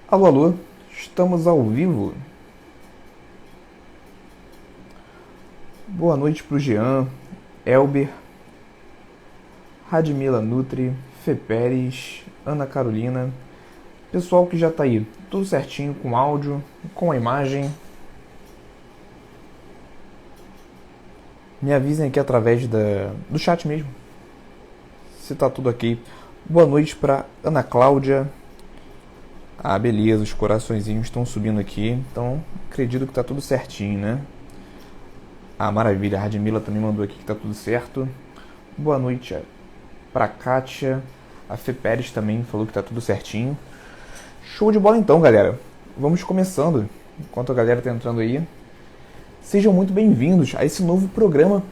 Alô, alô, estamos ao vivo. Boa noite pro Jean, Elber, Radmila Nutri, Fê Pérez, Ana Carolina. Pessoal que já tá aí, tudo certinho com áudio, com a imagem. Me avisem aqui através do chat mesmo, se tá tudo ok. Boa noite pra Ana Cláudia. Ah, beleza, os coraçõezinhos estão subindo aqui, então acredito que tá tudo certinho, né? Ah, maravilha, a Radmila também mandou aqui que tá tudo certo. Boa noite pra Kátia. A Fê Pérez também falou que tá tudo certinho. Show de bola então, galera. Vamos começando, enquanto a galera tá entrando aí. Sejam muito bem-vindos a esse novo programa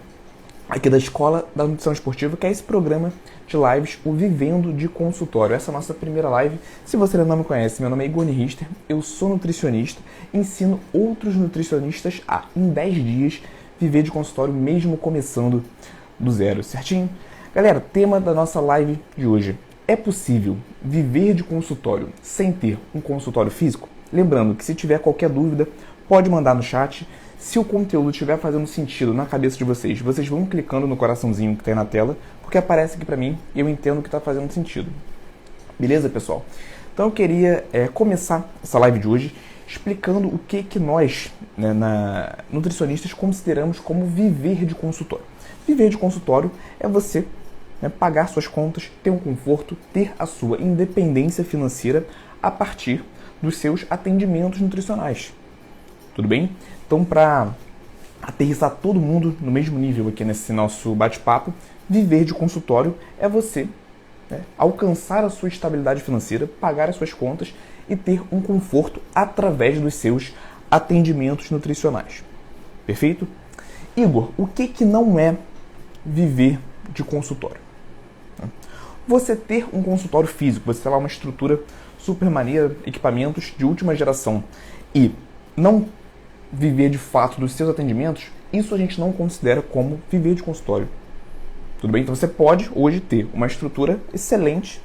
aqui da Escola da Nutrição Esportiva, que é esse programa de lives, o Vivendo de Consultório. Essa é a nossa primeira live. Se você ainda não me conhece, meu nome é Igor Richter, eu sou nutricionista, ensino outros nutricionistas a, em 10 dias, viver de consultório, mesmo começando do zero, certinho? Galera, tema da nossa live de hoje: é possível viver de consultório sem ter um consultório físico? Lembrando que se tiver qualquer dúvida, pode mandar no chat. Se o conteúdo estiver fazendo sentido na cabeça de vocês, vocês vão clicando no coraçãozinho que está aí na tela, porque aparece aqui para mim e eu entendo que está fazendo sentido. Beleza, pessoal? Então eu queria começar essa live de hoje explicando o que nós, nutricionistas, consideramos como viver de consultório. Viver de consultório é você pagar suas contas, ter um conforto, ter a sua independência financeira a partir dos seus atendimentos nutricionais. Tudo bem? Então, para aterrissar todo mundo no mesmo nível aqui nesse nosso bate-papo, viver de consultório é você alcançar a sua estabilidade financeira, pagar as suas contas e ter um conforto através dos seus atendimentos nutricionais. Perfeito? Igor, o que não é viver de consultório? Você ter um consultório físico, você ter lá uma estrutura super maneira, equipamentos de última geração e não viver de fato dos seus atendimentos, isso a gente não considera como viver de consultório. Tudo bem? Então você pode hoje ter uma estrutura excelente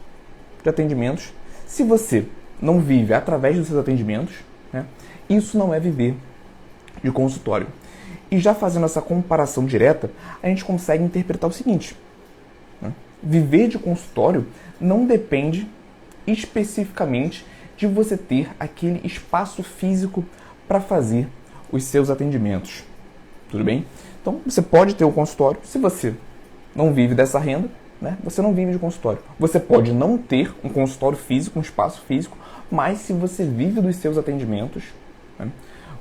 de atendimentos. Se você não vive através dos seus atendimentos, isso não é viver de consultório. E já fazendo essa comparação direta, a gente consegue interpretar o seguinte: viver de consultório não depende especificamente de você ter aquele espaço físico para fazer os seus atendimentos. Tudo bem? Então, você pode ter um consultório. Se você não vive dessa renda, você não vive de consultório. Você pode não ter um consultório físico, um espaço físico, mas se você vive dos seus atendimentos,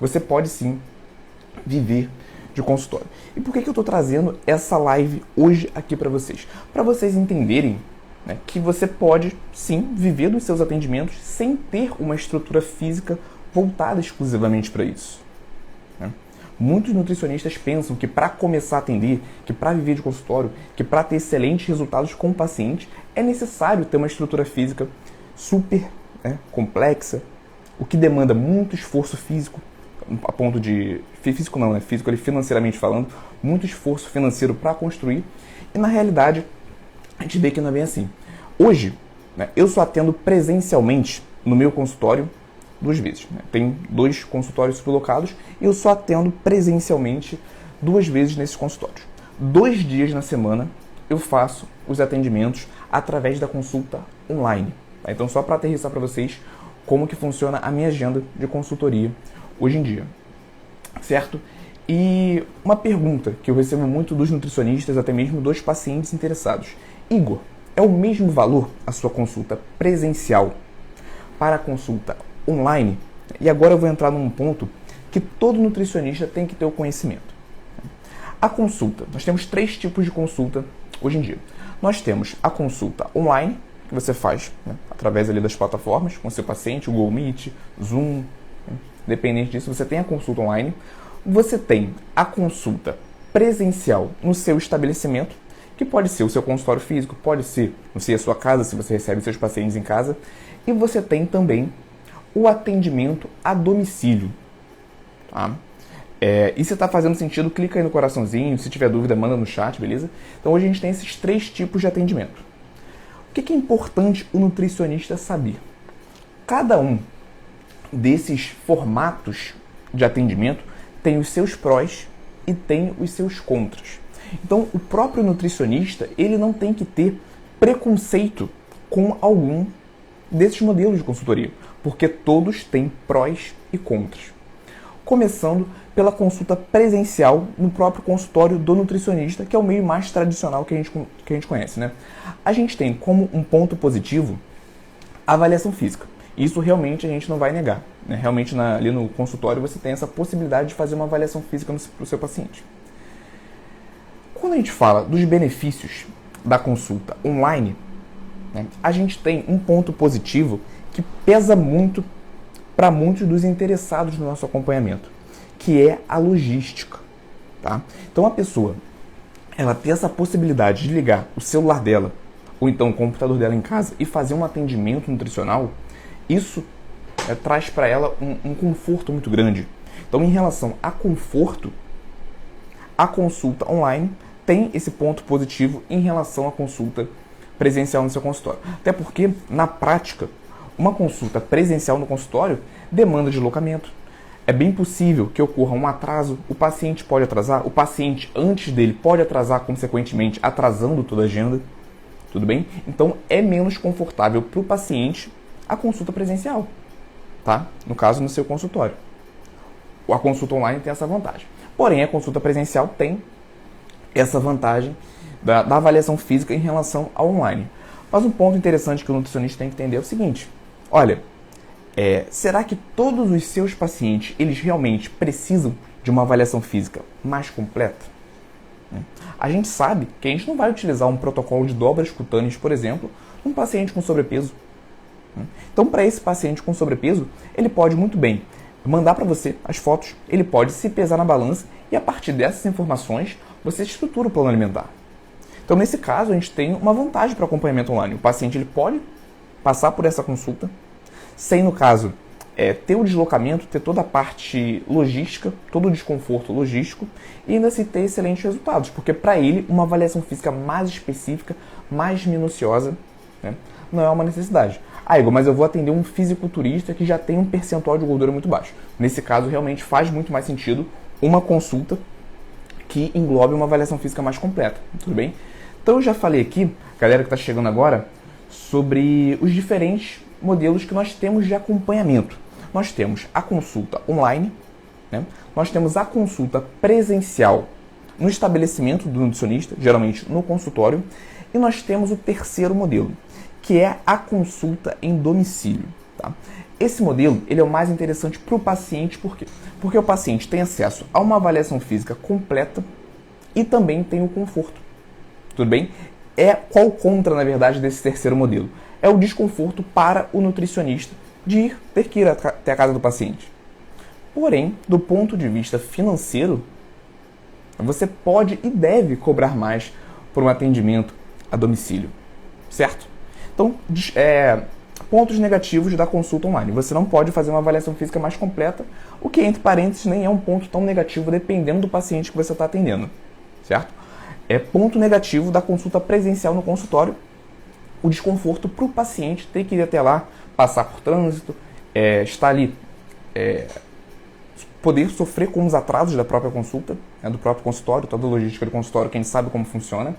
você pode sim viver de consultório. E por que eu estou trazendo essa live hoje aqui para vocês? Para vocês entenderem que você pode sim viver dos seus atendimentos sem ter uma estrutura física voltada exclusivamente para isso. Muitos nutricionistas pensam que para começar a atender, que para viver de consultório, que para ter excelentes resultados com o paciente, é necessário ter uma estrutura física super complexa, o que demanda muito esforço físico, a ponto de... físico não, físico ali financeiramente falando, muito esforço financeiro para construir, e na realidade a gente vê que não é bem assim. Hoje, eu só atendo presencialmente no meu consultório 2 vezes. Tem 2 consultórios superlocados e eu só atendo presencialmente 2 vezes nesses consultórios. 2 dias na semana eu faço os atendimentos através da consulta online. Então, só para aterrissar para vocês como que funciona a minha agenda de consultoria hoje em dia. Certo? E uma pergunta que eu recebo muito dos nutricionistas, até mesmo dos pacientes interessados: Igor, é o mesmo valor a sua consulta presencial para a consulta online? E agora eu vou entrar num ponto que todo nutricionista tem que ter o conhecimento. A consulta, nós temos 3 tipos de consulta hoje em dia. Nós temos a consulta online, que você faz através ali das plataformas, com seu paciente, o Google Meet, Zoom, independente disso, você tem a consulta online. Você tem a consulta presencial no seu estabelecimento, que pode ser o seu consultório físico, pode ser, não sei, a sua casa, se você recebe seus pacientes em casa. E você tem também o atendimento a domicílio. Tá? E se está fazendo sentido, clica aí no coraçãozinho. Se tiver dúvida, manda no chat, beleza? Então hoje a gente tem esses 3 tipos de atendimento. O que é importante o nutricionista saber? Cada um desses formatos de atendimento tem os seus prós e tem os seus contras. Então, o próprio nutricionista, ele não tem que ter preconceito com algum desses modelos de consultoria, porque todos têm prós e contras. Começando pela consulta presencial no próprio consultório do nutricionista, que é o meio mais tradicional que a gente conhece, né? A gente tem como um ponto positivo a avaliação física. Isso realmente a gente não vai negar, né? Realmente ali no consultório você tem essa possibilidade de fazer uma avaliação física para o seu paciente. Quando a gente fala dos benefícios da consulta online, né, a gente tem um ponto positivo que pesa muito para muitos dos interessados no nosso acompanhamento, que é a logística. Tá? Então a pessoa ela tem essa possibilidade de ligar o celular dela ou então o computador dela em casa e fazer um atendimento nutricional. Isso traz para ela um conforto muito grande. Então, em relação a conforto, a consulta online tem esse ponto positivo em relação à consulta presencial no seu consultório. Até porque, na prática, uma consulta presencial no consultório demanda deslocamento. É bem possível que ocorra um atraso, o paciente pode atrasar, o paciente antes dele pode atrasar, consequentemente, atrasando toda a agenda. Tudo bem? Então, é menos confortável para o paciente a consulta presencial, tá? No caso, no seu consultório. A consulta online tem essa vantagem. Porém, a consulta presencial tem essa vantagem da avaliação física em relação ao online. Mas um ponto interessante que o nutricionista tem que entender é o seguinte: olha, será que todos os seus pacientes, eles realmente precisam de uma avaliação física mais completa? A gente sabe que a gente não vai utilizar um protocolo de dobras cutâneas, por exemplo, num paciente com sobrepeso. Então, para esse paciente com sobrepeso, ele pode muito bem mandar para você as fotos, ele pode se pesar na balança e a partir dessas informações você estrutura o plano alimentar. Então, nesse caso, a gente tem uma vantagem para o acompanhamento online. O paciente ele pode passar por essa consulta sem, no caso, ter o deslocamento, ter toda a parte logística, todo o desconforto logístico e ainda se ter excelentes resultados, porque para ele uma avaliação física mais específica, mais minuciosa, né, não é uma necessidade. Ah, Igor, mas eu vou atender um fisiculturista que já tem um percentual de gordura muito baixo. Nesse caso, realmente faz muito mais sentido uma consulta que englobe uma avaliação física mais completa, tudo bem? Então eu já falei aqui, galera que está chegando agora, sobre os diferentes modelos que nós temos de acompanhamento. Nós temos a consulta online, né? Nós temos a consulta presencial no estabelecimento do nutricionista, geralmente no consultório, e nós temos o terceiro modelo, que é a consulta em domicílio. Tá? Esse modelo ele é o mais interessante para o paciente, por quê? Porque o paciente tem acesso a uma avaliação física completa e também tem o conforto. Tudo bem? Qual o contra, na verdade, desse terceiro modelo? É o desconforto para o nutricionista de ter que ir até a casa do paciente. Porém, do ponto de vista financeiro, você pode e deve cobrar mais por um atendimento a domicílio, certo? Então, pontos negativos da consulta online. Você não pode fazer uma avaliação física mais completa, o que, entre parênteses, nem é um ponto tão negativo dependendo do paciente que você está atendendo, certo? Ponto negativo da consulta presencial no consultório, o desconforto para o paciente ter que ir até lá, passar por trânsito, estar ali, poder sofrer com os atrasos da própria consulta, né, do próprio consultório, toda a logística do consultório, que a gente sabe como funciona.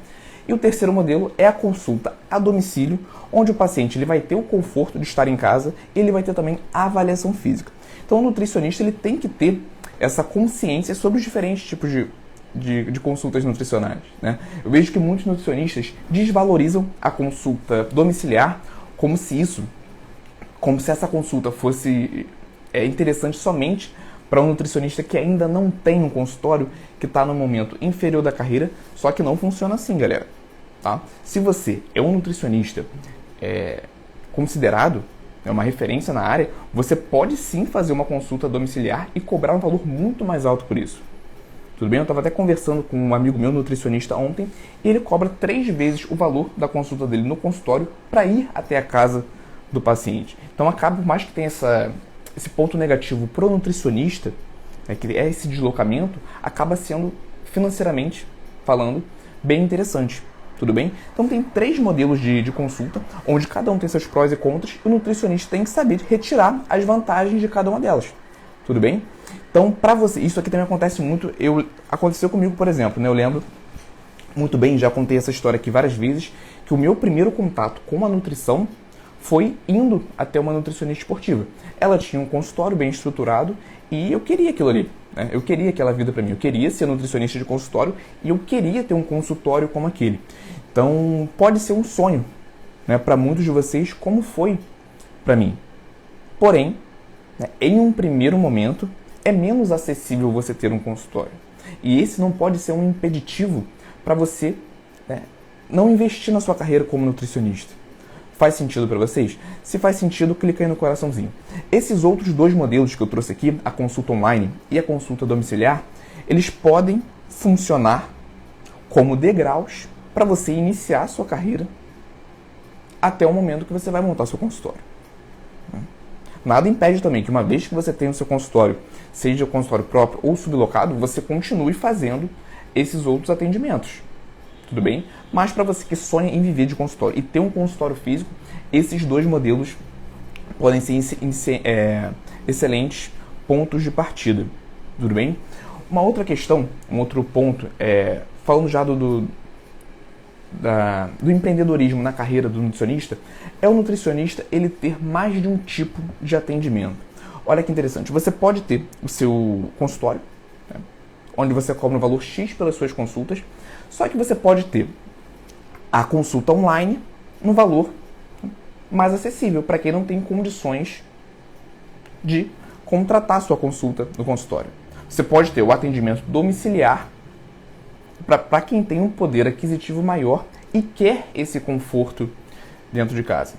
E o terceiro modelo é a consulta a domicílio, onde o paciente ele vai ter o conforto de estar em casa e ele vai ter também a avaliação física. Então o nutricionista ele tem que ter essa consciência sobre os diferentes tipos de consultas nutricionais, né? Eu vejo que muitos nutricionistas desvalorizam a consulta domiciliar como se essa consulta fosse interessante somente para um nutricionista que ainda não tem um consultório, que está no momento inferior da carreira, só que não funciona assim, galera. Tá? Se você é um nutricionista considerado, uma referência na área, você pode sim fazer uma consulta domiciliar e cobrar um valor muito mais alto por isso. Tudo bem? Eu estava até conversando com um amigo meu, nutricionista, ontem, e ele cobra 3 vezes o valor da consulta dele no consultório para ir até a casa do paciente. Então acaba, por mais que tenha esse ponto negativo para o nutricionista, que é esse deslocamento, acaba sendo, financeiramente falando, bem interessante. Tudo bem? Então tem 3 modelos de consulta, onde cada um tem seus prós e contras, e o nutricionista tem que saber retirar as vantagens de cada uma delas. Tudo bem? Então, para você, isso aqui também acontece muito, aconteceu comigo, por exemplo, né? Eu lembro muito bem, já contei essa história aqui várias vezes, que o meu primeiro contato com a nutrição foi indo até uma nutricionista esportiva. Ela tinha um consultório bem estruturado e eu queria aquilo ali, né? Eu queria aquela vida para mim. Eu queria ser nutricionista de consultório e eu queria ter um consultório como aquele. Então, pode ser um sonho, né, para muitos de vocês, como foi para mim. Porém, né, em um primeiro momento, é menos acessível você ter um consultório. E esse não pode ser um impeditivo para você, né, não investir na sua carreira como nutricionista. Faz sentido para vocês? Se faz sentido, clica aí no coraçãozinho. Esses outros 2 modelos que eu trouxe aqui, a consulta online e a consulta domiciliar, eles podem funcionar como degraus para você iniciar a sua carreira até o momento que você vai montar seu consultório. Nada impede também que uma vez que você tenha o seu consultório, seja o consultório próprio ou sublocado, você continue fazendo esses outros atendimentos. Tudo bem? Mas para você que sonha em viver de consultório e ter um consultório físico, esses 2 modelos podem ser excelentes pontos de partida. Tudo bem? Uma outra questão, um outro ponto, falando já do empreendedorismo na carreira do nutricionista, é o nutricionista ele ter mais de um tipo de atendimento. Olha que interessante, você pode ter o seu consultório, né, onde você cobra um valor X pelas suas consultas, só que você pode ter a consulta online no valor mais acessível para quem não tem condições de contratar a sua consulta no consultório. Você pode ter o atendimento domiciliar para quem tem um poder aquisitivo maior e quer esse conforto dentro de casa.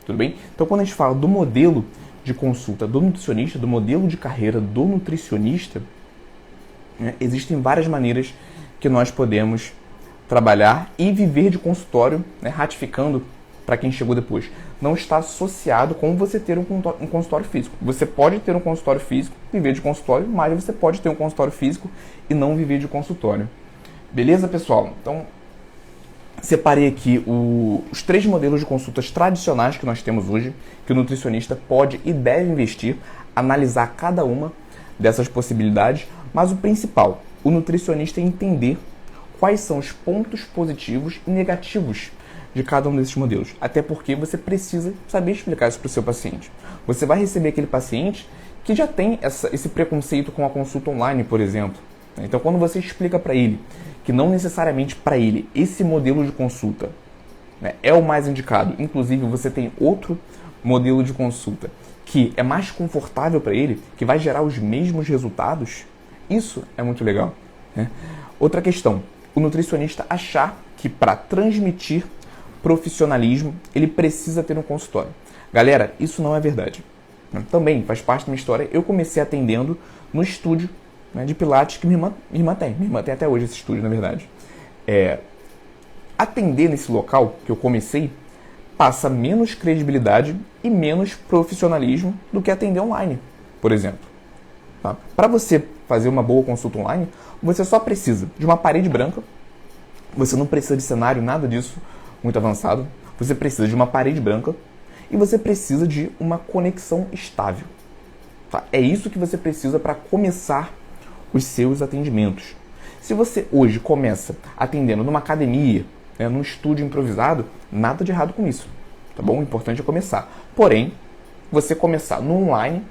Tudo bem? Então, quando a gente fala do modelo de consulta do nutricionista, do modelo de carreira do nutricionista, né, existem várias maneiras que nós podemos trabalhar e viver de consultório, né, ratificando para quem chegou depois. Não está associado com você ter um consultório físico. Você pode ter um consultório físico, viver de consultório, mas você pode ter um consultório físico e não viver de consultório. Beleza, pessoal? Então, separei aqui os 3 modelos de consultas tradicionais que nós temos hoje, que o nutricionista pode e deve investir, analisar cada uma dessas possibilidades, mas o principal, o nutricionista entender quais são os pontos positivos e negativos de cada um desses modelos. Até porque você precisa saber explicar isso para o seu paciente. Você vai receber aquele paciente que já tem esse preconceito com a consulta online, por exemplo. Então, quando você explica para ele que não necessariamente para ele esse modelo de consulta, né, é o mais indicado, inclusive você tem outro modelo de consulta que é mais confortável para ele, que vai gerar os mesmos resultados, isso é muito legal, né? Outra questão, o nutricionista achar que para transmitir profissionalismo ele precisa ter um consultório. Galera, isso não é verdade. Também faz parte da minha história. Eu comecei atendendo no estúdio, né, de Pilates que minha irmã tem até hoje esse estúdio, na verdade. Atender nesse local que eu comecei passa menos credibilidade e menos profissionalismo do que atender online, por exemplo. Tá? Para você fazer uma boa consulta online, você só precisa de uma parede branca, você não precisa de cenário, nada disso muito avançado, você precisa de uma parede branca e você precisa de uma conexão estável. Tá? É isso que você precisa para começar os seus atendimentos. Se você hoje começa atendendo numa academia, né, num estúdio improvisado, nada de errado com isso, tá bom? O importante é começar. Porém, você começar no online,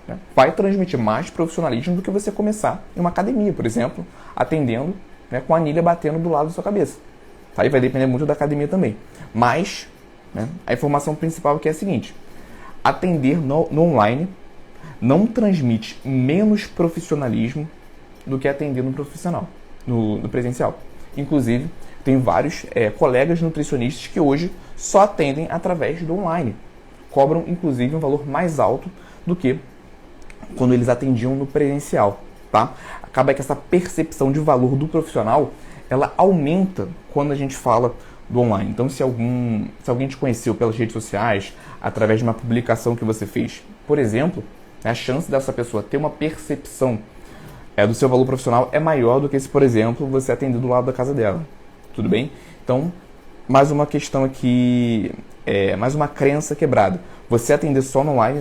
né, vai transmitir mais profissionalismo do que você começar em uma academia, por exemplo, atendendo, né, com a anilha batendo do lado da sua cabeça. Tá? E vai depender muito da academia também. Mas, né, a informação principal aqui é a seguinte: atender no online não transmite menos profissionalismo do que atender no profissional, no presencial. Inclusive, tem vários colegas nutricionistas que hoje só atendem através do online. Cobram, inclusive, um valor mais alto do que quando eles atendiam no presencial. Tá? Acaba que essa percepção de valor do profissional, ela aumenta quando a gente fala do online. Então, se alguém te conheceu pelas redes sociais, através de uma publicação que você fez, por exemplo, a chance dessa pessoa ter uma percepção do seu valor profissional é maior do que se, por exemplo, você atender do lado da casa dela. tudo bem? Então, mais uma questão aqui, mais uma crença quebrada. Você atender só no online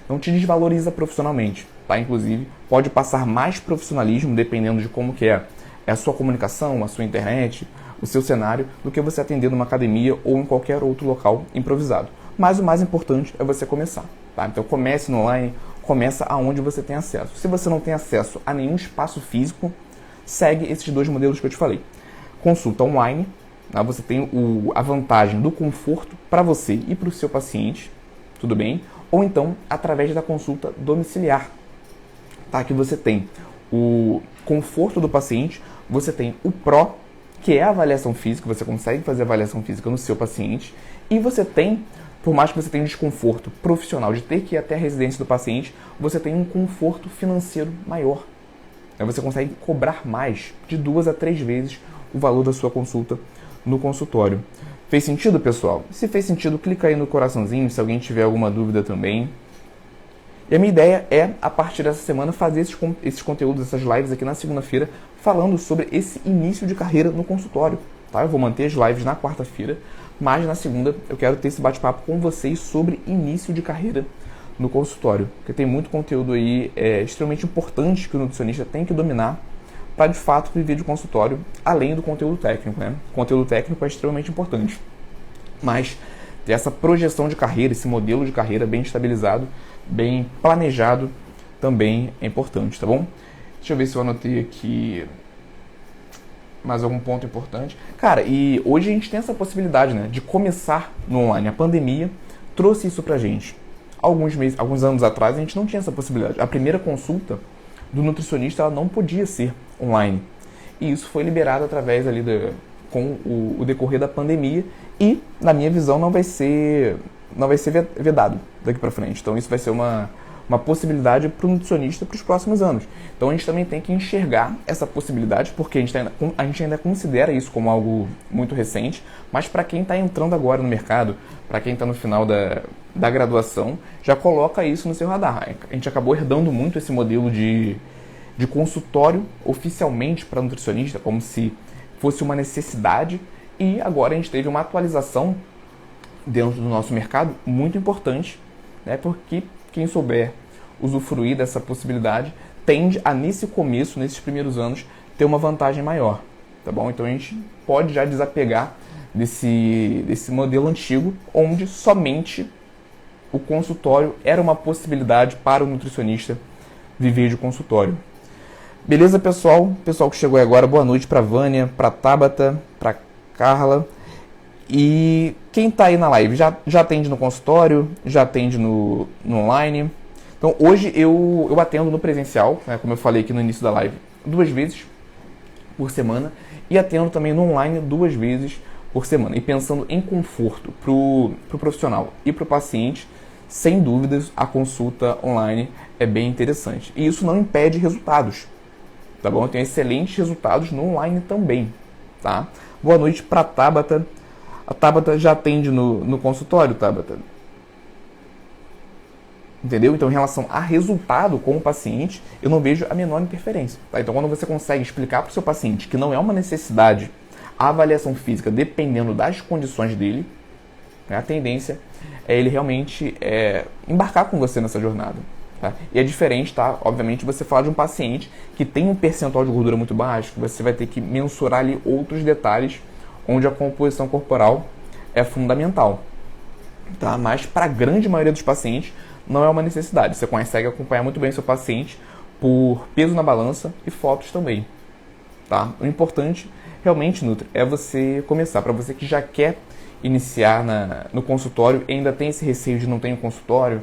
não te desvaloriza profissionalmente, tá? Inclusive, pode passar mais profissionalismo, dependendo de como que é a sua comunicação, a sua internet, o seu cenário, do que você atender numa academia ou em qualquer outro local improvisado. Mas o mais importante é você começar, tá? Então comece no online, começa aonde você tem acesso. Se você não tem acesso a nenhum espaço físico, segue esses dois modelos que eu te falei. Consulta online, tá? Você tem a vantagem do conforto para você e para o seu paciente, tudo bem? Ou então, através da consulta domiciliar, tá? Que você tem o conforto do paciente, você tem o pró, que é a avaliação física, você consegue fazer avaliação física no seu paciente, e você tem, por mais que você tenha um desconforto profissional de ter que ir até a residência do paciente, você tem um conforto financeiro maior. Aí você consegue cobrar mais, de 2 a 3 vezes o valor da sua consulta no consultório. Fez sentido, pessoal? Se fez sentido, clica aí no coraçãozinho, se alguém tiver alguma dúvida também. E a minha ideia é, a partir dessa semana, fazer esses conteúdos, essas lives aqui na segunda-feira, falando sobre esse início de carreira no consultório. Tá? Eu vou manter as lives na quarta-feira, mas na segunda eu quero ter esse bate-papo com vocês sobre início de carreira no consultório. Porque tem muito conteúdo aí extremamente importante que o nutricionista tem que dominar para, de fato, viver de consultório, além do conteúdo técnico, né? O conteúdo técnico é extremamente importante. Mas ter essa projeção de carreira, esse modelo de carreira bem estabilizado, bem planejado, também é importante, tá bom? Deixa eu ver se eu anotei aqui mais algum ponto importante. Cara, e hoje a gente tem essa possibilidade, né, de começar no online. A pandemia trouxe isso pra gente. Alguns anos atrás a gente não tinha essa possibilidade. A primeira consulta do nutricionista ela não podia ser online. E isso foi liberado através ali com o decorrer da pandemia e, na minha visão, não vai ser vedado daqui para frente. Então isso vai ser uma possibilidade para o nutricionista para os próximos anos. Então a gente também tem que enxergar essa possibilidade, porque a gente ainda considera isso como algo muito recente, mas para quem está entrando agora no mercado, para quem está no final da graduação, já coloca isso no seu radar. A gente acabou herdando muito esse modelo de consultório oficialmente para nutricionista, como se fosse uma necessidade, e agora a gente teve uma atualização dentro do nosso mercado muito importante, né, porque quem souber usufruir dessa possibilidade tende a, nesse começo, nesses primeiros anos, ter uma vantagem maior, tá bom? Então a gente pode já desapegar desse modelo antigo, onde somente o consultório era uma possibilidade para o nutricionista viver de consultório. Beleza, pessoal? Pessoal que chegou aí agora, boa noite para Vânia, para Tabata, para Carla. E quem está aí na live já atende no consultório, já atende no online. Então hoje eu atendo no presencial, né, como eu falei aqui no início da live, 2 vezes por semana, e atendo também no online 2 vezes por semana. E pensando em conforto para o profissional e para o paciente, sem dúvidas a consulta online é bem interessante. E isso não impede resultados, tá bom? Eu tenho excelentes resultados no online também, tá? Boa noite para Tabata. A Tabata já atende no consultório, Tabata? Entendeu? Então, em relação a resultado com o paciente, eu não vejo a menor interferência. Tá? Então, quando você consegue explicar para o seu paciente que não é uma necessidade a avaliação física dependendo das condições dele, né, a tendência é ele realmente embarcar com você nessa jornada. Tá? E é diferente, tá? Obviamente, você falar de um paciente que tem um percentual de gordura muito baixo, que você vai ter que mensurar ali outros detalhes onde a composição corporal é fundamental. Tá? Mas para a grande maioria dos pacientes não é uma necessidade. Você consegue acompanhar muito bem seu paciente por peso na balança e fotos também. Tá? O importante realmente, Nutri, é você começar. Para você que já quer iniciar no consultório e ainda tem esse receio de não ter um consultório,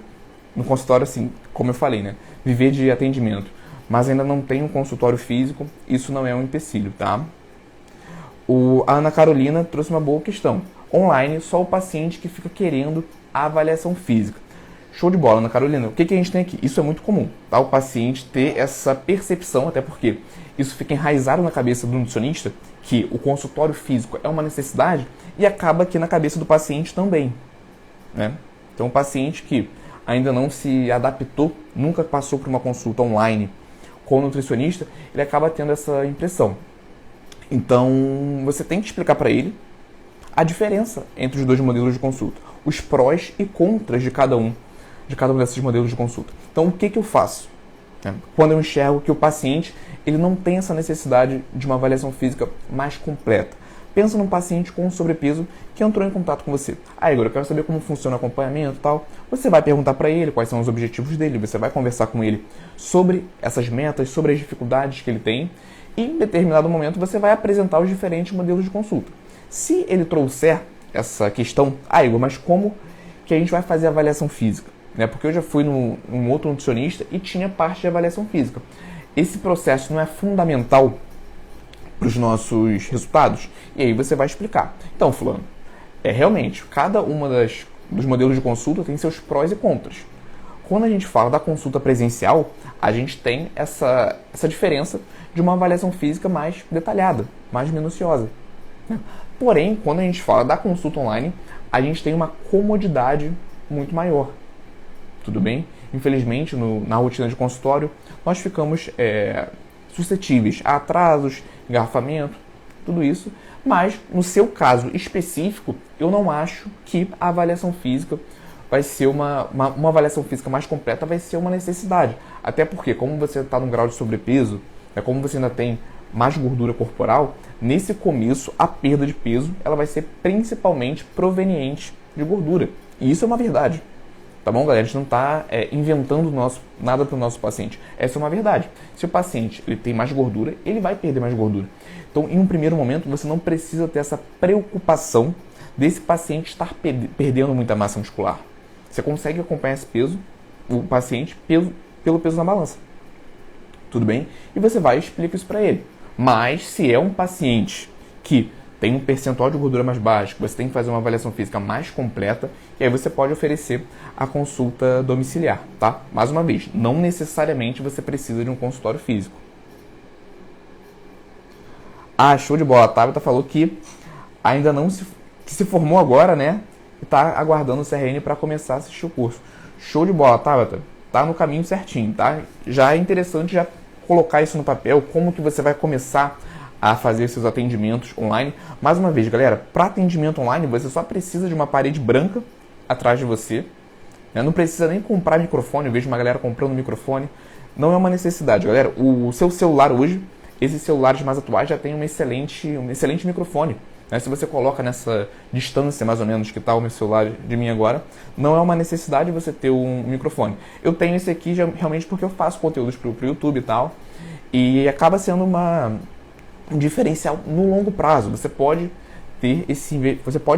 no consultório, assim, como eu falei, né? Viver de atendimento, mas ainda não tem um consultório físico, isso não é um empecilho, tá? A Ana Carolina trouxe uma boa questão. Online, só o paciente que fica querendo a avaliação física. Show de bola, Ana Carolina. O que a gente tem aqui? Isso é muito comum, tá? O paciente ter essa percepção, até porque isso fica enraizado na cabeça do nutricionista, que o consultório físico é uma necessidade, e acaba aqui na cabeça do paciente também, né? Então, o paciente que ainda não se adaptou, nunca passou por uma consulta online com o nutricionista, ele acaba tendo essa impressão. Então, você tem que explicar para ele a diferença entre os dois modelos de consulta, os prós e contras de cada um desses modelos de consulta. Então, o que eu faço? Quando eu enxergo que o paciente ele não tem essa necessidade de uma avaliação física mais completa. Pensa num paciente com sobrepeso que entrou em contato com você. Igor, eu quero saber como funciona o acompanhamento e tal. Você vai perguntar para ele quais são os objetivos dele, você vai conversar com ele sobre essas metas, sobre as dificuldades que ele tem, e em determinado momento você vai apresentar os diferentes modelos de consulta. Se ele trouxer essa questão, Igor, mas como que a gente vai fazer a avaliação física? Porque eu já fui num outro nutricionista e tinha parte de avaliação física. Esse processo não é fundamental para os nossos resultados? E aí você vai explicar. Então, fulano, realmente, cada uma dos modelos de consulta tem seus prós e contras. Quando a gente fala da consulta presencial, a gente tem essa diferença de uma avaliação física mais detalhada, mais minuciosa. Porém, quando a gente fala da consulta online, a gente tem uma comodidade muito maior. Tudo bem? Infelizmente, na rotina de consultório, nós ficamos suscetíveis a atrasos, engarrafamento, tudo isso. Mas, no seu caso específico, eu não acho que a avaliação física vai ser uma avaliação física mais completa, vai ser uma necessidade. Até porque, como você está num grau de sobrepeso, como você ainda tem mais gordura corporal, nesse começo, a perda de peso ela vai ser principalmente proveniente de gordura. E isso é uma verdade. Tá bom, galera? A gente não está inventando nada para o nosso paciente. Essa é uma verdade. Se o paciente ele tem mais gordura, ele vai perder mais gordura. Então, em um primeiro momento, você não precisa ter essa preocupação desse paciente estar perdendo muita massa muscular. Você consegue acompanhar esse peso, o paciente, pelo peso na balança. Tudo bem? E você vai e explica isso para ele. Mas, se é um paciente que tem um percentual de gordura mais baixo, que você tem que fazer uma avaliação física mais completa, e aí você pode oferecer a consulta domiciliar, tá? Mais uma vez, não necessariamente você precisa de um consultório físico. Show de bola. A Tabata falou que ainda não se formou agora, né? E está aguardando o CRN para começar a assistir o curso. Show de bola, Tabata. Tá no caminho certinho, tá? Já é interessante já colocar isso no papel, como que você vai começar a fazer seus atendimentos online. Mais uma vez, galera, para atendimento online, você só precisa de uma parede branca atrás de você. Não precisa nem comprar microfone. Eu vejo uma galera comprando microfone. Não é uma necessidade, galera. O seu celular hoje, esses celulares mais atuais já tem um excelente microfone. Se você coloca nessa distância mais ou menos que está o meu celular de mim agora, não é uma necessidade você ter um microfone. Eu tenho esse aqui realmente porque eu faço conteúdos para o YouTube e tal, e acaba sendo um diferencial no longo prazo. Você pode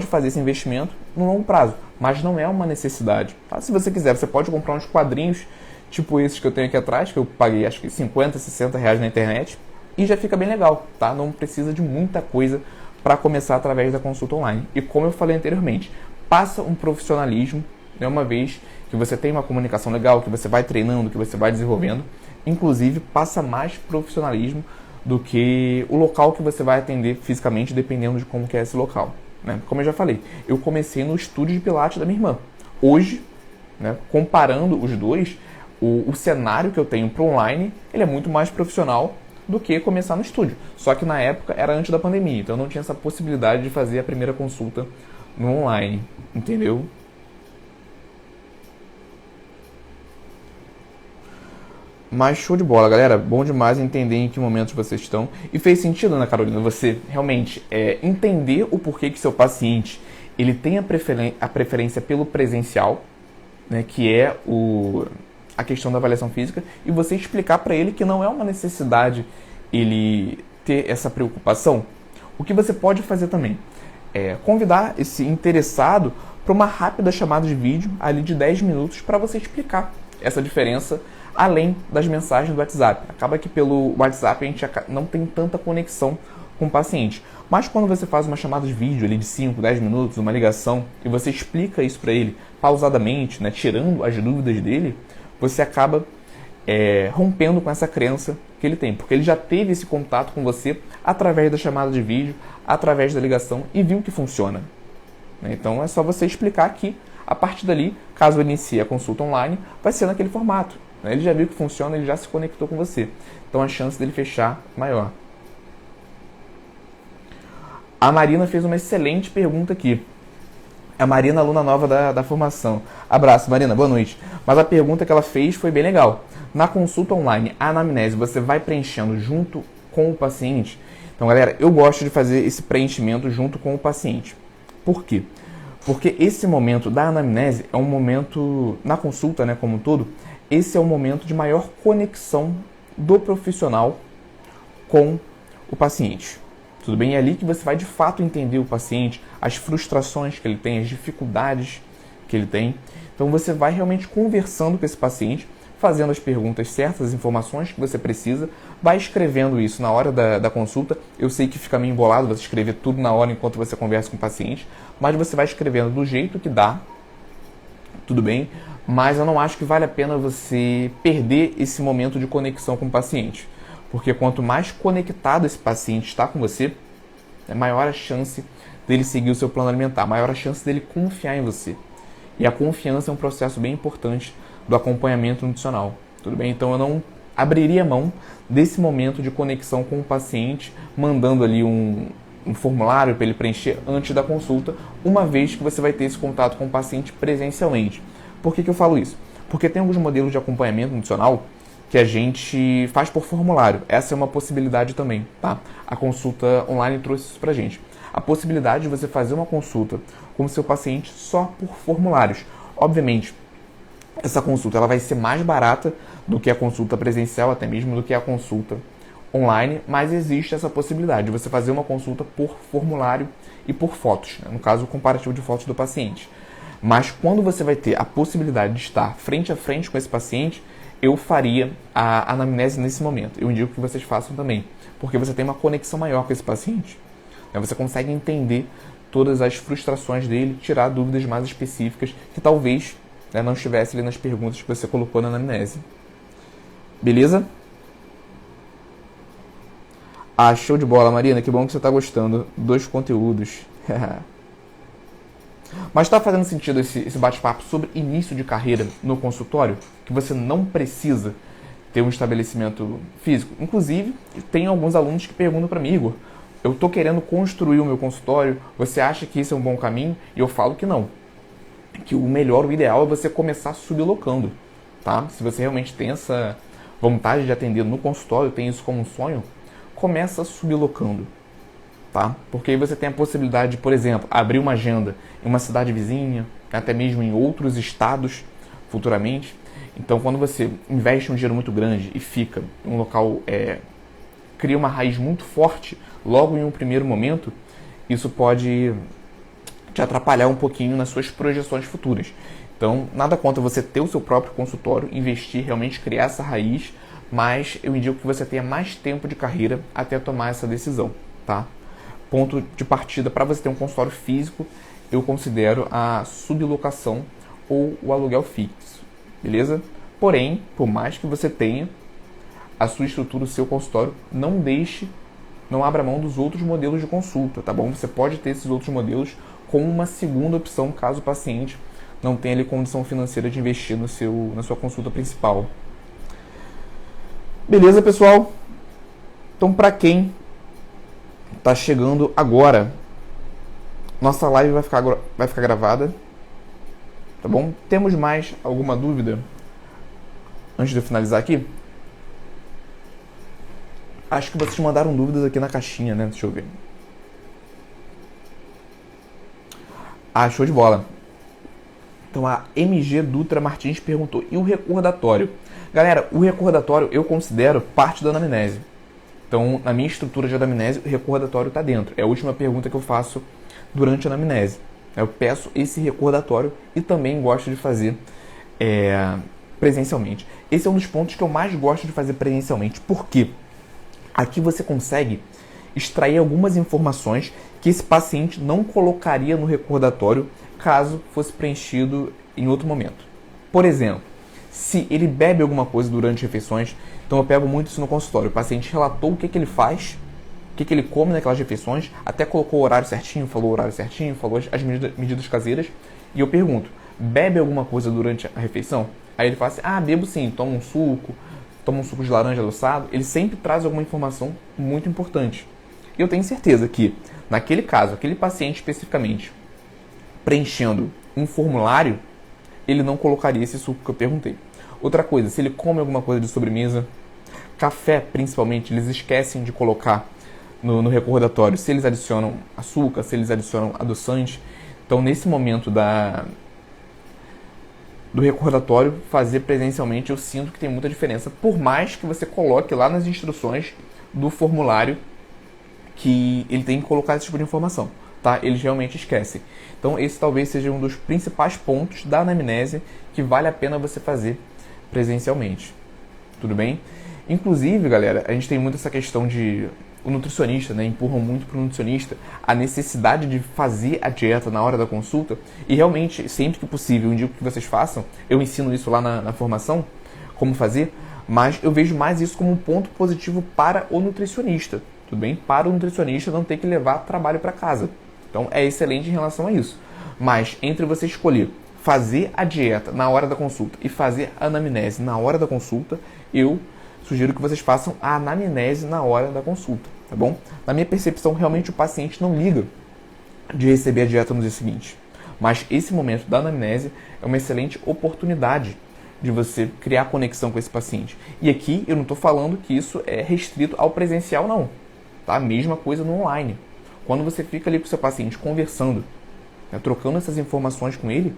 fazer esse investimento no longo prazo, mas não é uma necessidade. Tá? Se você quiser, você pode comprar uns quadrinhos tipo esses que eu tenho aqui atrás, que eu paguei acho que 50, 60 reais na internet, e já fica bem legal, tá? Não precisa de muita coisa para começar através da consulta online. E como eu falei anteriormente, passa um profissionalismo, uma vez que você tem uma comunicação legal, que você vai treinando, que você vai desenvolvendo, inclusive passa mais profissionalismo do que o local que você vai atender fisicamente, dependendo de como que é esse local. Como eu já falei, eu comecei no estúdio de Pilates da minha irmã. Hoje, comparando os dois, o cenário que eu tenho para online, ele é muito mais profissional do que começar no estúdio. Só que na época era antes da pandemia, então eu não tinha essa possibilidade de fazer a primeira consulta no online, entendeu? Mas show de bola, galera. Bom demais entender em que momentos vocês estão. E fez sentido, Ana Carolina, você realmente entender o porquê que seu paciente ele tem a preferência pelo presencial, que é a questão da avaliação física, e você explicar para ele que não é uma necessidade ele ter essa preocupação. O que você pode fazer também é convidar esse interessado para uma rápida chamada de vídeo ali de 10 minutos para você explicar essa diferença além das mensagens do WhatsApp. Acaba que pelo WhatsApp a gente não tem tanta conexão com o paciente. Mas quando você faz uma chamada de vídeo ali de 5, 10 minutos, uma ligação, e você explica isso para ele pausadamente, tirando as dúvidas dele, você acaba rompendo com essa crença que ele tem. Porque ele já teve esse contato com você através da chamada de vídeo, através da ligação, e viu que funciona. Então é só você explicar que, a partir dali, caso inicie a consulta online, vai ser naquele formato. Ele já viu que funciona, ele já se conectou com você. Então a chance dele fechar é maior. A Marina fez uma excelente pergunta aqui. A Marina, aluna nova da formação. Abraço, Marina, boa noite. Mas a pergunta que ela fez foi bem legal. Na consulta online, a anamnese, você vai preenchendo junto com o paciente? Então, galera, eu gosto de fazer esse preenchimento junto com o paciente. Por quê? Porque esse momento da anamnese é um momento, na consulta, né, como um todo, esse é o momento de maior conexão do profissional com o paciente. Tudo bem? É ali que você vai de fato entender o paciente, as frustrações que ele tem, as dificuldades que ele tem. Então você vai realmente conversando com esse paciente, fazendo as perguntas certas, as informações que você precisa, vai escrevendo isso na hora da consulta. Eu sei que fica meio embolado você escrever tudo na hora enquanto você conversa com o paciente, mas você vai escrevendo do jeito que dá, tudo bem? Mas eu não acho que vale a pena você perder esse momento de conexão com o paciente. Porque quanto mais conectado esse paciente está com você, maior a chance dele seguir o seu plano alimentar, maior a chance dele confiar em você. E a confiança é um processo bem importante do acompanhamento nutricional. Tudo bem? Então eu não abriria mão desse momento de conexão com o paciente, mandando ali um formulário para ele preencher antes da consulta, uma vez que você vai ter esse contato com o paciente presencialmente. Por que eu falo isso? Porque tem alguns modelos de acompanhamento nutricional que a gente faz por formulário. Essa é uma possibilidade também, tá? A consulta online trouxe isso pra gente. A possibilidade de você fazer uma consulta com o seu paciente só por formulários. Obviamente, essa consulta ela vai ser mais barata do que a consulta presencial, até mesmo do que a consulta online, mas existe essa possibilidade de você fazer uma consulta por formulário e por fotos, né? No caso, o comparativo de fotos do paciente. Mas quando você vai ter a possibilidade de estar frente a frente com esse paciente, eu faria a anamnese nesse momento. Eu indico que vocês façam também, porque você tem uma conexão maior com esse paciente. Você consegue entender todas as frustrações dele, tirar dúvidas mais específicas que talvez não estivesse ali nas perguntas que você colocou na anamnese. Beleza? Ah, show de bola, Marina. Que bom que você está gostando dos conteúdos. Mas está fazendo sentido esse bate-papo sobre início de carreira no consultório? Que você não precisa ter um estabelecimento físico? Inclusive, tem alguns alunos que perguntam para mim, Igor, eu estou querendo construir o meu consultório, você acha que isso é um bom caminho? E eu falo que não. Que o melhor, o ideal é você começar sublocando, tá? Se você realmente tem essa vontade de atender no consultório, tem isso como um sonho, começa sublocando. Tá? Porque aí você tem a possibilidade de, por exemplo, abrir uma agenda em uma cidade vizinha, até mesmo em outros estados futuramente. Então, quando você investe um dinheiro muito grande e fica em um local, cria uma raiz muito forte, logo em um primeiro momento, isso pode te atrapalhar um pouquinho nas suas projeções futuras. Então, nada contra você ter o seu próprio consultório, investir, realmente criar essa raiz, mas eu indico que você tenha mais tempo de carreira até tomar essa decisão, tá? Ponto de partida para você ter um consultório físico, eu considero a sublocação ou o aluguel fixo, beleza? Porém, por mais que você tenha a sua estrutura, o seu consultório, não abra mão dos outros modelos de consulta, tá bom? Você pode ter esses outros modelos como uma segunda opção, caso o paciente não tenha ali condição financeira de investir na sua consulta principal. Beleza, pessoal? Então, para quem tá chegando agora, nossa live vai ficar gravada, tá bom? Temos mais alguma dúvida antes de eu finalizar aqui? Acho que vocês mandaram dúvidas aqui na caixinha, né? Deixa eu ver. Ah, show de bola. Então a MG Dutra Martins perguntou, e o recordatório? Galera, o recordatório eu considero parte da anamnese. Então, na minha estrutura de anamnese, o recordatório está dentro. É a última pergunta que eu faço durante a anamnese. Eu peço esse recordatório e também gosto de fazer presencialmente. Esse é um dos pontos que eu mais gosto de fazer presencialmente. Por quê? Aqui você consegue extrair algumas informações que esse paciente não colocaria no recordatório caso fosse preenchido em outro momento. Por exemplo, se ele bebe alguma coisa durante refeições, então eu pego muito isso no consultório. O paciente relatou o que ele faz, o que ele come naquelas refeições, até colocou o horário certinho, falou as medidas caseiras, e eu pergunto, bebe alguma coisa durante a refeição? Aí ele fala assim, bebo sim, tomo um suco de laranja adoçado. Ele sempre traz alguma informação muito importante. E eu tenho certeza que, naquele caso, aquele paciente especificamente, preenchendo um formulário, ele não colocaria esse suco que eu perguntei. Outra coisa, se ele come alguma coisa de sobremesa, café principalmente, eles esquecem de colocar no recordatório se eles adicionam açúcar, se eles adicionam adoçante. Então, nesse momento do recordatório, fazer presencialmente, eu sinto que tem muita diferença, por mais que você coloque lá nas instruções do formulário que ele tem que colocar esse tipo de informação, tá? Eles realmente esquecem. Então, esse talvez seja um dos principais pontos da anamnese que vale a pena você fazer presencialmente. Tudo bem? Inclusive, galera, a gente tem muito essa questão de... O nutricionista, né, empurram muito para o nutricionista a necessidade de fazer a dieta na hora da consulta. E realmente, sempre que possível, eu indico que vocês façam. Eu ensino isso lá na formação, como fazer. Mas eu vejo mais isso como um ponto positivo para o nutricionista. Tudo bem? Para o nutricionista não ter que levar trabalho para casa. Então, é excelente em relação a isso. Mas, entre você escolher fazer a dieta na hora da consulta e fazer a anamnese na hora da consulta, eu sugiro que vocês façam a anamnese na hora da consulta, tá bom? Na minha percepção, realmente o paciente não liga de receber a dieta no dia seguinte. Mas esse momento da anamnese é uma excelente oportunidade de você criar conexão com esse paciente. E aqui eu não estou falando que isso é restrito ao presencial, não. Tá? A mesma coisa no online. Quando você fica ali com o seu paciente conversando, né, trocando essas informações com ele,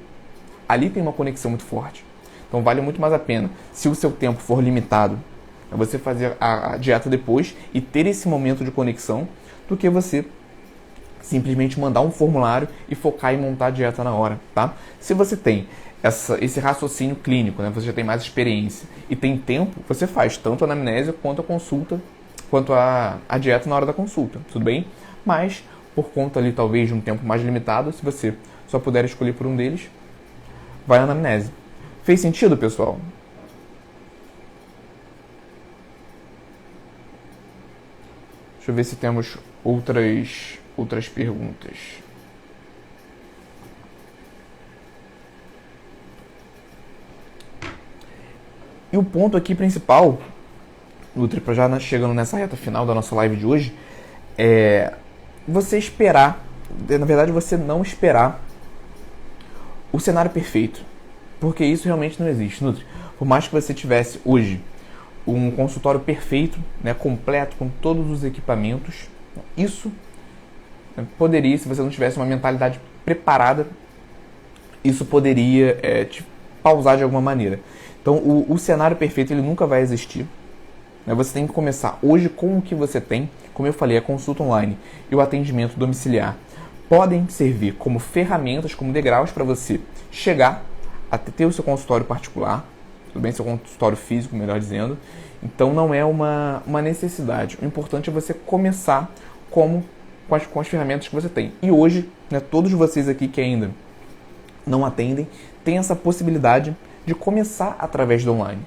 ali tem uma conexão muito forte. Então vale muito mais a pena, se o seu tempo for limitado, é você fazer a dieta depois e ter esse momento de conexão, do que você simplesmente mandar um formulário e focar em montar a dieta na hora, tá? Se você tem esse raciocínio clínico, né, você já tem mais experiência e tem tempo, você faz tanto a anamnese quanto a consulta, quanto a dieta na hora da consulta, tudo bem? Mas, por conta ali talvez de um tempo mais limitado, se você só puder escolher por um deles, vai na anamnese. Fez sentido, pessoal? Deixa eu ver se temos outras perguntas. E o ponto aqui principal, Nutri, já chegando nessa reta final da nossa live de hoje, é você esperar, na verdade você não esperar o cenário perfeito, porque isso realmente não existe, Nutri. Por mais que você tivesse hoje um consultório perfeito, né, completo, com todos os equipamentos, isso poderia, se você não tivesse uma mentalidade preparada, isso poderia te pausar de alguma maneira. Então, o cenário perfeito ele nunca vai existir. Né? Você tem que começar hoje com o que você tem. Como eu falei, a consulta online e o atendimento domiciliar podem servir como ferramentas, como degraus para você chegar a ter o seu consultório particular, tudo bem, seu consultório físico, melhor dizendo. Então não é uma necessidade. O importante é você começar com as ferramentas que você tem. E hoje, né, todos vocês aqui que ainda não atendem, têm essa possibilidade de começar através do online.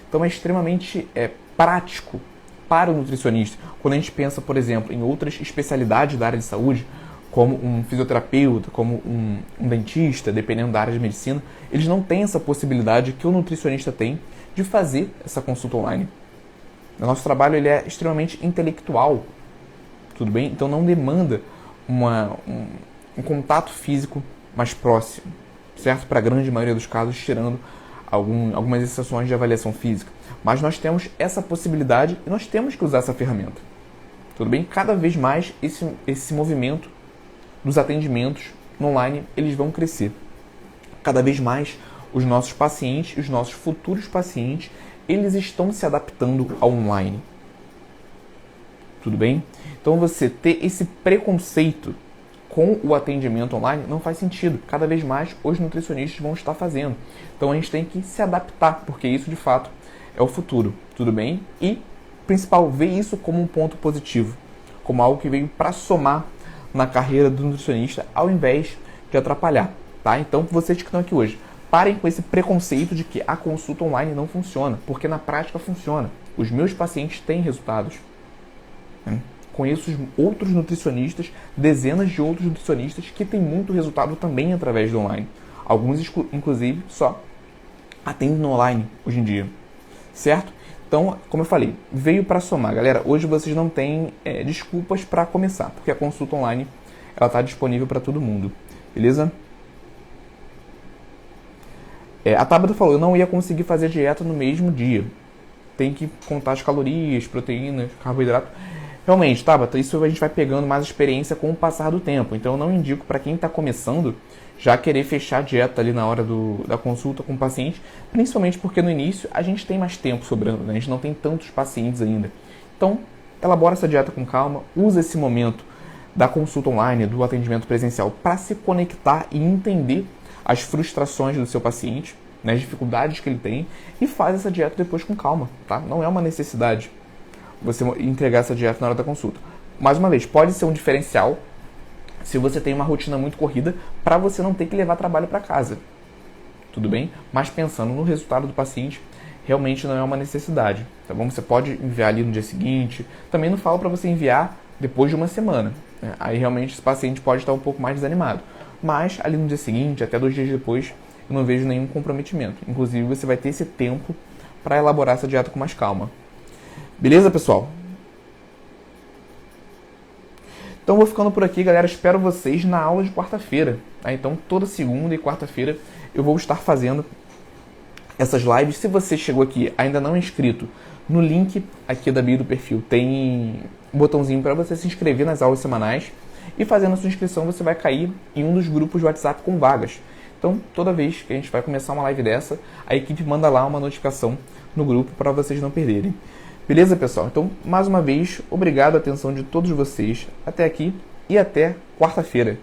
Então é extremamente prático para o nutricionista. Quando a gente pensa, por exemplo, em outras especialidades da área de saúde, como um fisioterapeuta, como um dentista, dependendo da área de medicina, eles não têm essa possibilidade que o nutricionista tem de fazer essa consulta online. O nosso trabalho ele é extremamente intelectual, tudo bem? Então não demanda um contato físico mais próximo, certo? Para a grande maioria dos casos, tirando algumas exceções de avaliação física. Mas nós temos essa possibilidade e nós temos que usar essa ferramenta, tudo bem? Cada vez mais esse movimento dos atendimentos no online, eles vão crescer. Cada vez mais os nossos pacientes, os nossos futuros pacientes, eles estão se adaptando ao online. Tudo bem? Então você ter esse preconceito com o atendimento online não faz sentido. Cada vez mais os nutricionistas vão estar fazendo. Então a gente tem que se adaptar, porque isso de fato é o futuro. Tudo bem? E, principal, ver isso como um ponto positivo, como algo que veio para somar na carreira do nutricionista, ao invés de atrapalhar, tá? Então, vocês que estão aqui hoje, parem com esse preconceito de que a consulta online não funciona, porque na prática funciona. Os meus pacientes têm resultados. Né? Conheço outros nutricionistas, dezenas de outros nutricionistas que têm muito resultado também através do online. Alguns, inclusive, só atendem no online hoje em dia, certo? Então, como eu falei, veio para somar. Galera, hoje vocês não têm desculpas para começar, porque a consulta online ela está disponível para todo mundo. Beleza? A Tabata falou, eu não ia conseguir fazer dieta no mesmo dia. Tem que contar as calorias, proteínas, carboidrato. Realmente, Tabata, isso a gente vai pegando mais experiência com o passar do tempo. Então eu não indico para quem está começando já querer fechar a dieta ali na hora da consulta com o paciente, principalmente porque no início a gente tem mais tempo sobrando, né? A gente não tem tantos pacientes ainda. Então, elabora essa dieta com calma, usa esse momento da consulta online, do atendimento presencial, para se conectar e entender as frustrações do seu paciente, né, as dificuldades que ele tem, e faz essa dieta depois com calma, tá? Não é uma necessidade você entregar essa dieta na hora da consulta. Mais uma vez, pode ser um diferencial se você tem uma rotina muito corrida, para você não ter que levar trabalho para casa. Tudo bem? Mas pensando no resultado do paciente, realmente não é uma necessidade. Tá bom? Você pode enviar ali no dia seguinte. Também não falo para você enviar depois de uma semana, né? Aí realmente esse paciente pode estar um pouco mais desanimado. Mas ali no dia seguinte, até 2 dias depois, eu não vejo nenhum comprometimento. Inclusive, você vai ter esse tempo para elaborar essa dieta com mais calma. Beleza, pessoal? Então vou ficando por aqui, galera. Espero vocês na aula de quarta-feira. Tá? Então toda segunda e quarta-feira eu vou estar fazendo essas lives. Se você chegou aqui ainda não é inscrito, no link aqui da bio do perfil tem um botãozinho para você se inscrever nas aulas semanais. E fazendo a sua inscrição você vai cair em um dos grupos de WhatsApp com vagas. Então toda vez que a gente vai começar uma live dessa, a equipe manda lá uma notificação no grupo para vocês não perderem. Beleza, pessoal? Então, mais uma vez, obrigado a atenção de todos vocês até aqui e até quarta-feira.